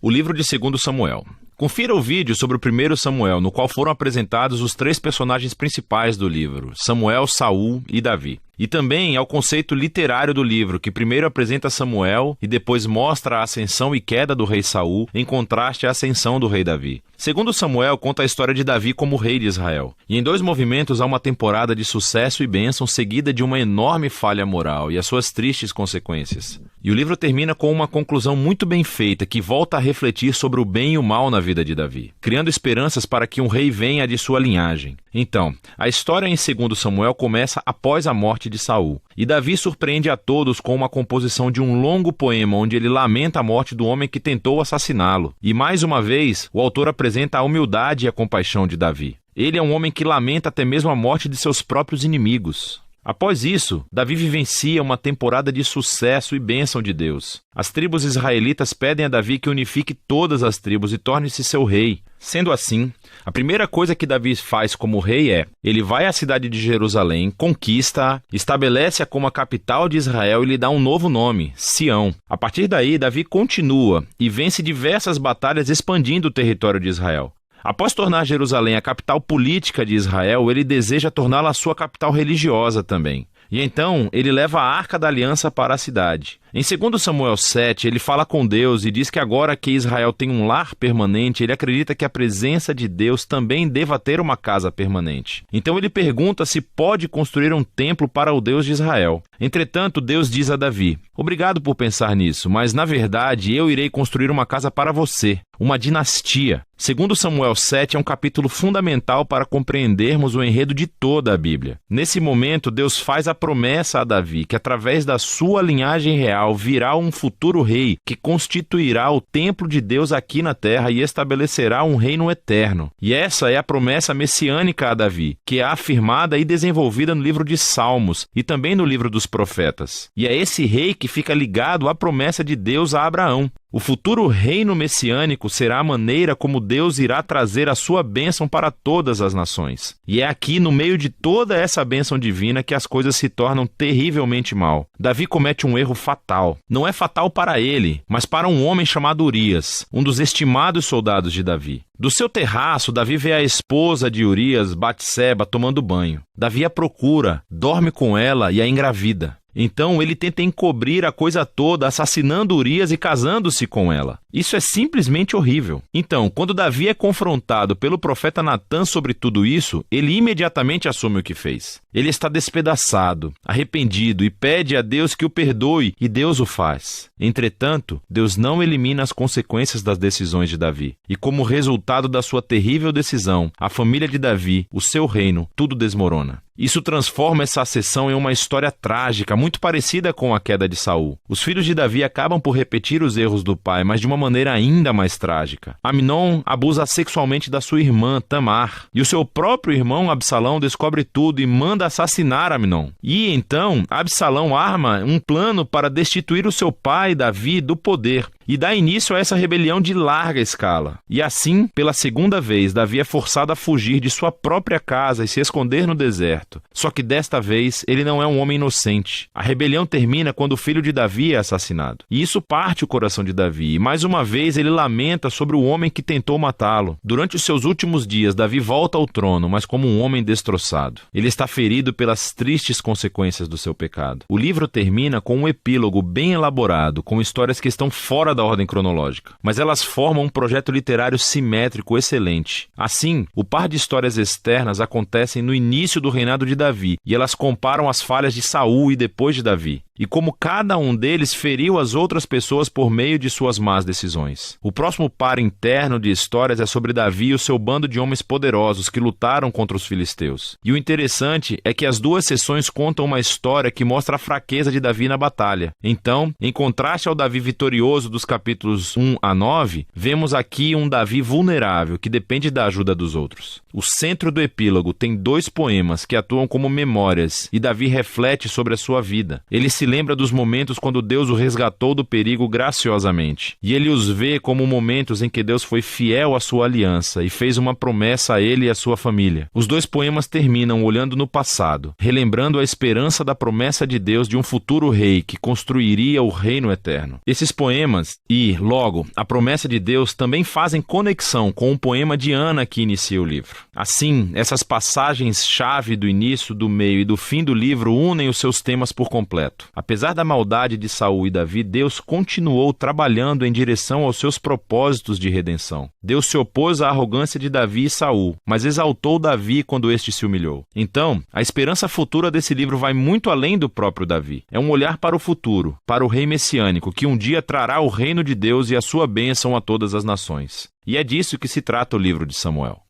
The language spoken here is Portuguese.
O livro de 2 Samuel. Confira o vídeo sobre o 1 Samuel, no qual foram apresentados os 3 personagens principais do livro, Samuel, Saul e Davi. E também ao conceito literário do livro, que primeiro apresenta Samuel e depois mostra a ascensão e queda do rei Saul, em contraste à ascensão do rei Davi. 2 Samuel conta a história de Davi como rei de Israel. E em 2 movimentos há uma temporada de sucesso e bênção seguida de uma enorme falha moral e as suas tristes consequências. E o livro termina com uma conclusão muito bem feita, que volta a refletir sobre o bem e o mal na vida de Davi, criando esperanças para que um rei venha de sua linhagem. Então, a história em 2 Samuel começa após a morte de Saul. E Davi surpreende a todos com uma composição de um longo poema onde ele lamenta a morte do homem que tentou assassiná-lo. E mais uma vez, o autor apresenta a humildade e a compaixão de Davi. Ele é um homem que lamenta até mesmo a morte de seus próprios inimigos. Após isso, Davi vivencia uma temporada de sucesso e bênção de Deus. As tribos israelitas pedem a Davi que unifique todas as tribos e torne-se seu rei. Sendo assim, a primeira coisa que Davi faz como rei é: ele vai à cidade de Jerusalém, conquista-a, estabelece-a como a capital de Israel e lhe dá um novo nome, Sião. A partir daí, Davi continua e vence diversas batalhas expandindo o território de Israel. Após tornar Jerusalém a capital política de Israel, ele deseja torná-la a sua capital religiosa também. E então, ele leva a Arca da Aliança para a cidade. Em 2 Samuel 7, ele fala com Deus e diz que agora que Israel tem um lar permanente, ele acredita que a presença de Deus também deva ter uma casa permanente. Então ele pergunta se pode construir um templo para o Deus de Israel. Entretanto, Deus diz a Davi: obrigado por pensar nisso, mas na verdade eu irei construir uma casa para você, uma dinastia. 2 Samuel 7 é um capítulo fundamental para compreendermos o enredo de toda a Bíblia. Nesse momento, Deus faz a promessa a Davi que através da sua linhagem real virá um futuro rei que constituirá o templo de Deus aqui na terra e estabelecerá um reino eterno. E essa é a promessa messiânica a Davi, que é afirmada e desenvolvida no livro de Salmos e também no livro dos profetas. E é esse rei que fica ligado à promessa de Deus a Abraão. O futuro reino messiânico será a maneira como Deus irá trazer a sua bênção para todas as nações. E é aqui, no meio de toda essa bênção divina, que as coisas se tornam terrivelmente mal. Davi comete um erro fatal. Não é fatal para ele, mas para um homem chamado Urias, um dos estimados soldados de Davi. Do seu terraço, Davi vê a esposa de Urias, Batseba, tomando banho. Davi a procura, dorme com ela e a engravida. Então ele tenta encobrir a coisa toda, assassinando Urias e casando-se com ela. Isso é simplesmente horrível. Então, quando Davi é confrontado pelo profeta Natã sobre tudo isso, ele imediatamente assume o que fez. Ele está despedaçado, arrependido e pede a Deus que o perdoe, e Deus o faz. Entretanto, Deus não elimina as consequências das decisões de Davi. E como resultado da sua terrível decisão, a família de Davi, o seu reino, tudo desmorona. Isso transforma essa sessão em uma história trágica, muito parecida com a queda de Saul. Os filhos de Davi acabam por repetir os erros do pai, mas de uma maneira ainda mais trágica. Amnon abusa sexualmente da sua irmã, Tamar, e o seu próprio irmão, Absalão, descobre tudo e manda assassinar Amnon. E então, Absalão arma um plano para destituir o seu pai, Davi, do poder, e dá início a essa rebelião de larga escala. E assim, pela segunda vez, Davi é forçado a fugir de sua própria casa e se esconder no deserto. Só que desta vez, ele não é um homem inocente. A rebelião termina quando o filho de Davi é assassinado. E isso parte o coração de Davi, e mais uma vez ele lamenta sobre o homem que tentou matá-lo. Durante os seus últimos dias, Davi volta ao trono, mas como um homem destroçado. Ele está ferido pelas tristes consequências do seu pecado. O livro termina com um epílogo bem elaborado, com histórias que estão fora da ordem cronológica, mas elas formam um projeto literário simétrico excelente. Assim, o par de histórias externas acontecem no início do reinado de Davi, e elas comparam as falhas de Saul e depois de Davi, e como cada um deles feriu as outras pessoas por meio de suas más decisões. O próximo par interno de histórias é sobre Davi e o seu bando de homens poderosos que lutaram contra os filisteus. E o interessante é que as duas sessões contam uma história que mostra a fraqueza de Davi na batalha. Então, em contraste ao Davi vitorioso dos capítulos 1 a 9, vemos aqui um Davi vulnerável que depende da ajuda dos outros. O centro do epílogo tem 2 poemas que atuam como memórias, e Davi reflete sobre a sua vida. Ele se lembra dos momentos quando Deus o resgatou do perigo graciosamente, e ele os vê como momentos em que Deus foi fiel à sua aliança e fez uma promessa a ele e à sua família. Os 2 poemas terminam olhando no passado, relembrando a esperança da promessa de Deus de um futuro rei que construiria o reino eterno. Esses poemas E, logo, a promessa de Deus também fazem conexão com o poema de Ana que inicia o livro. Assim, essas passagens-chave do início, do meio e do fim do livro unem os seus temas por completo. Apesar da maldade de Saul e Davi, Deus continuou trabalhando em direção aos seus propósitos de redenção. Deus se opôs à arrogância de Davi e Saul, mas exaltou Davi quando este se humilhou. Então, a esperança futura desse livro vai muito além do próprio Davi. É um olhar para o futuro, para o rei messiânico, que um dia trará o reino de Deus e a sua bênção a todas as nações. E é disso que se trata o livro de Samuel.